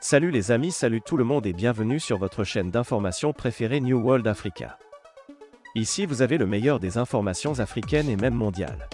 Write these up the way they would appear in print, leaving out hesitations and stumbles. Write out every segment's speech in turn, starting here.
Salut les amis, salut tout le monde et bienvenue sur votre chaîne d'information préférée New World Africa. Ici vous avez le meilleur des informations africaines et même mondiales.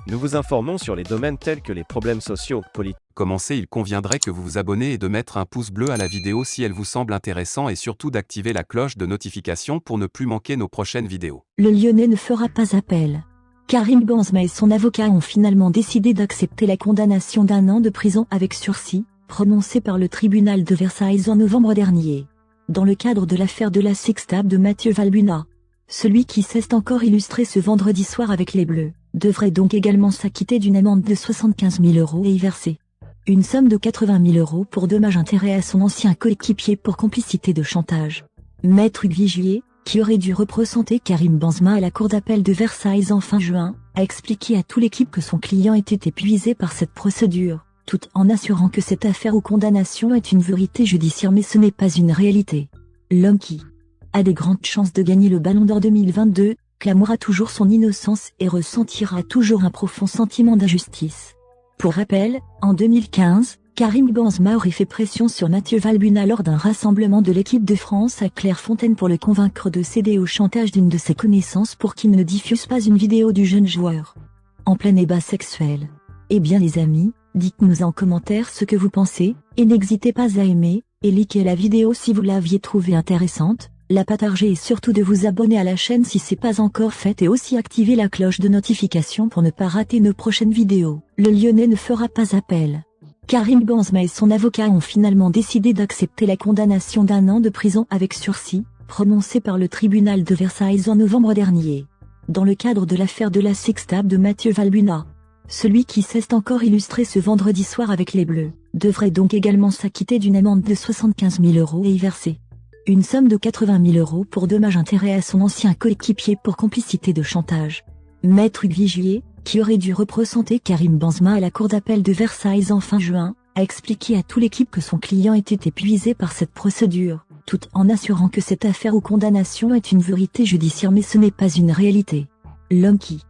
Nous vous informons sur les domaines tels que les problèmes sociaux, politiques. Commencez, il conviendrait que vous vous abonnez et de mettre un pouce bleu à la vidéo si elle vous semble intéressante et surtout d'activer la cloche de notification pour ne plus manquer nos prochaines vidéos. Le Lyonnais ne fera pas appel. Karim Benzema et son avocat ont finalement décidé d'accepter la condamnation d'1 an de prison avec sursis, prononcée par le tribunal de Versailles en novembre dernier. Dans le cadre de l'affaire de la sextape de Mathieu Valbuena. Celui qui s'est encore illustré ce vendredi soir avec les Bleus, devrait donc également s'acquitter d'une amende de 75 000 € et y verser une somme de 80 000 € pour dommages-intérêts à son ancien coéquipier pour complicité de chantage. Maître Hugues Vigier, qui aurait dû représenter Karim Benzema à la cour d'appel de Versailles en fin juin, a expliqué à toute l'équipe que son client était épuisé par cette procédure, tout en assurant que cette affaire ou condamnation est une vérité judiciaire mais ce n'est pas une réalité. L'homme qui a des grandes chances de gagner le Ballon d'Or 2022, clamera toujours son innocence et ressentira toujours un profond sentiment d'injustice. Pour rappel, en 2015, Karim Benzema aurait fait pression sur Mathieu Valbuena lors d'un rassemblement de l'équipe de France à Clairefontaine pour le convaincre de céder au chantage d'une de ses connaissances pour qu'il ne diffuse pas une vidéo du jeune joueur en plein débat sexuel. Eh bien les amis, dites-nous en commentaire ce que vous pensez, et n'hésitez pas à aimer et liker la vidéo si vous l'aviez trouvée intéressante, la partager et surtout de vous abonner à la chaîne si c'est pas encore fait et aussi activer la cloche de notification pour ne pas rater nos prochaines vidéos. Le Lyonnais ne fera pas appel. Karim Benzema et son avocat ont finalement décidé d'accepter la condamnation d'1 an de prison avec sursis, prononcée par le tribunal de Versailles en novembre dernier. Dans le cadre de l'affaire de la sextape de Mathieu Valbuena. Celui qui s'est encore illustré ce vendredi soir avec les Bleus, devrait donc également s'acquitter d'une amende de 75 000 € et y verser une somme de 80 000 € pour dommages-intérêts à son ancien coéquipier pour complicité de chantage. Maître Hugues Vigier, qui aurait dû représenter Karim Benzema à la cour d'appel de Versailles en fin juin, a expliqué à toute l'équipe que son client était épuisé par cette procédure, tout en assurant que cette affaire ou condamnation est une vérité judiciaire mais ce n'est pas une réalité. L'homme qui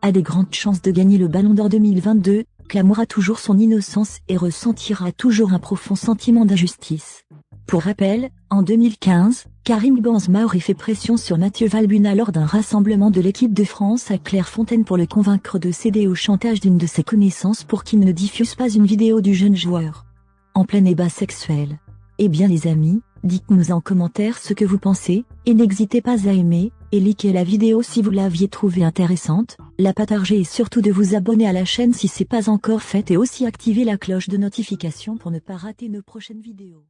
a des grandes chances de gagner le Ballon d'Or 2022, clamera toujours son innocence et ressentira toujours un profond sentiment d'injustice. Pour rappel, en 2015, Karim Benzema aurait fait pression sur Mathieu Valbuena lors d'un rassemblement de l'équipe de France à Clairefontaine pour le convaincre de céder au chantage d'une de ses connaissances pour qu'il ne diffuse pas une vidéo du jeune joueur en plein débat sexuel. Eh bien les amis, dites-nous en commentaire ce que vous pensez, et n'hésitez pas à aimer et liker la vidéo si vous l'aviez trouvée intéressante, la partager et surtout de vous abonner à la chaîne si c'est pas encore fait et aussi activer la cloche de notification pour ne pas rater nos prochaines vidéos.